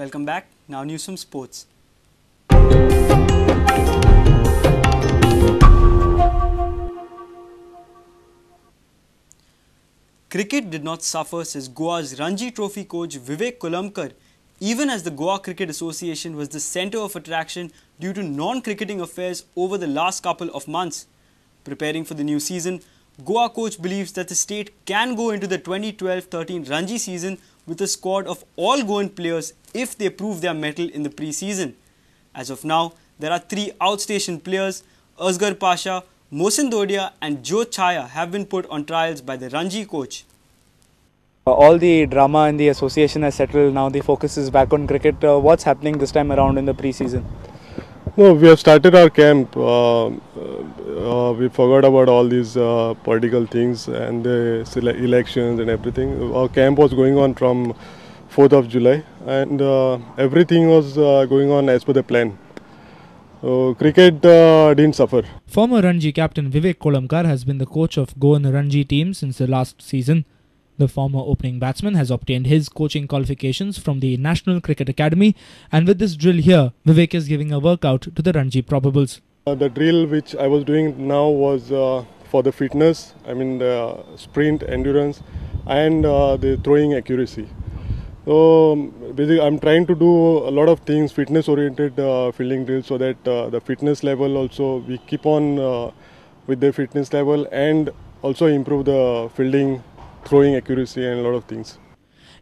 Welcome back. Now news from sports. Cricket did not suffer, says Goa's Ranji Trophy coach Vivek Kolambkar, even as the Goa Cricket Association was the centre of attraction due to non-cricketing affairs over the last couple of months. Preparing for the new season, Goa coach believes that the state can go into the 2012-13 Ranji season with a squad of all-Goan players if they prove their mettle in the pre-season. As of now, there are 3 outstation players. Azghar Pasha, Mohsin Dodia and Jyott Chaya have been put on trials by the Ranji coach. All the drama in the association has settled. Now the focus is back on cricket. What's happening this time around in the pre-season? No, we have started our camp. We forgot about all these political things and the elections and everything. Our camp was going on from 4th of July and everything was going on as per the plan. Cricket didn't suffer. Former Ranji captain Vivek Kolambkar has been the coach of Goan Ranji team since the last season. The former opening batsman has obtained his coaching qualifications from the National Cricket Academy, and with this drill here, Vivek is giving a workout to the Ranji probables. The drill which I was doing now was for the fitness, the sprint endurance and the throwing accuracy. So basically I'm trying to do a lot of things, fitness oriented fielding drills, so that the fitness level also, we keep on with the fitness level and also improve the fielding, throwing accuracy and a lot of things.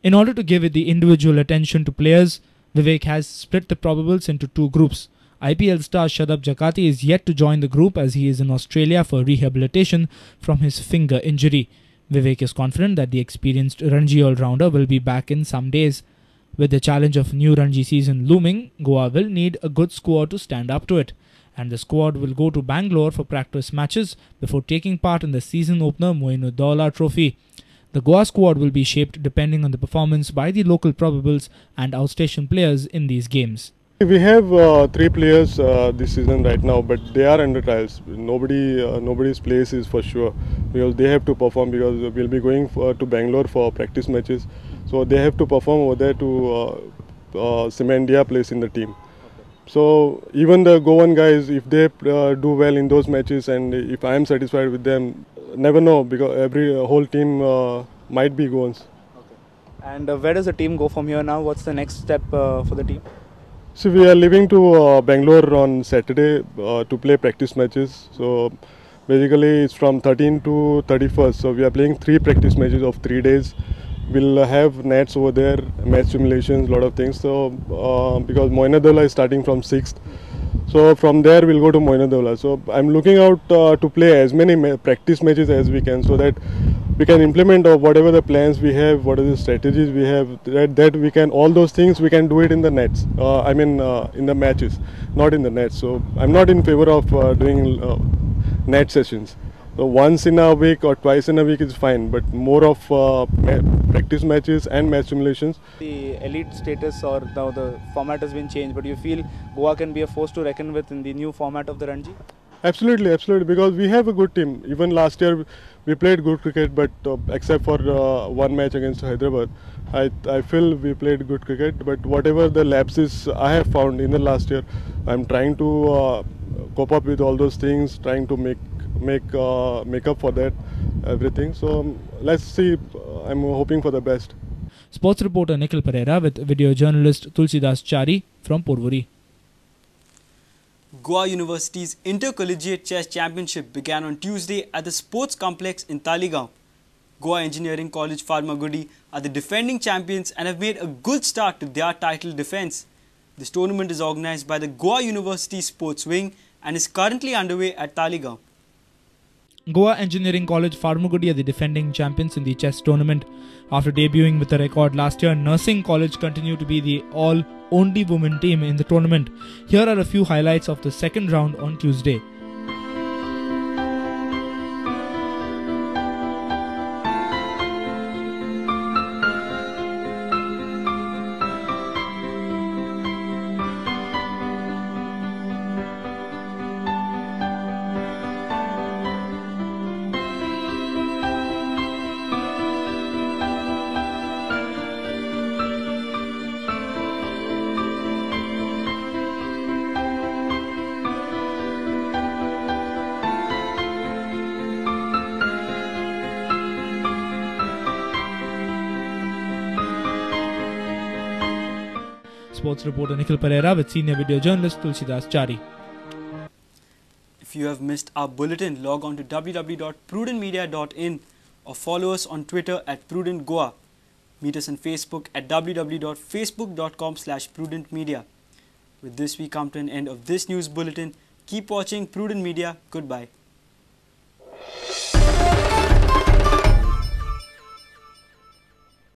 In order to give it the individual attention to players, Vivek has split the probables into 2 groups. IPL star Shadab Jakati is yet to join the group as he is in Australia for rehabilitation from his finger injury. Vivek is confident that the experienced Ranji all-rounder will be back in some days. With the challenge of new Ranji season looming, Goa will need a good squad to stand up to it. And the squad will go to Bangalore for practice matches before taking part in the season opener Mohsin Trophy. The Goa squad will be shaped depending on the performance by the local probables and outstation players in these games. We have 3 players this season right now, but they are under trials. Nobody's place is for sure because they have to perform, because we'll be going to Bangalore for practice matches. So they have to perform over there to cement their place in the team. So even the Goan guys, if they do well in those matches and if I am satisfied with them, never know, because every whole team might be Goans. Okay. And where does the team go from here now? What's the next step for the team? So we are leaving to Bangalore on Saturday to play practice matches. So basically it's from 13 to 31st. So we are playing 3 practice matches of 3 days. We'll have nets over there, match simulations, a lot of things. So because Mohsin is starting from 6th. So from there we'll go to Mohsin. So I'm looking out to play as many practice matches as we can, so that we can implement whatever the plans we have, what are the strategies we have, that we can, all those things we can do it in the nets, in the matches, not in the nets. So I'm not in favor of doing net sessions. So once in a week or twice in a week is fine, but more of practice matches and match simulations. The elite status or now the format has been changed, but you feel Goa can be a force to reckon with in the new format of the Ranji? Absolutely, because we have a good team. Even last year we played good cricket, but except for one match against Hyderabad, I feel we played good cricket. But whatever the lapses I have found in the last year, I'm trying to cope up with all those things, trying to make up for that, everything. So let's see, I'm hoping for the best. Sports reporter Nikhil Pereira with video journalist Tulsidas Chari from Porvoori. Goa University's Intercollegiate Chess Championship began on Tuesday at the Sports Complex in Talegaon. Goa Engineering College Farmagudi are the defending champions and have made a good start to their title defence. This tournament is organised by the Goa University Sports Wing and is currently underway at Talegaon. Goa Engineering College Farmagudi are the defending champions in the chess tournament. After debuting with a record last year, Nursing College continue to be the only women team in the tournament. Here are a few highlights of the second round on Tuesday. sports reporter Nikhil Pereira with senior video journalist Tulsidas Chari. If you have missed our bulletin, log on to www.prudentmedia.in or follow us on Twitter at Prudent Goa. Meet us on Facebook at www.facebook.com/prudentmedia. With this, we come to an end of this news bulletin. Keep watching Prudent Media. Goodbye.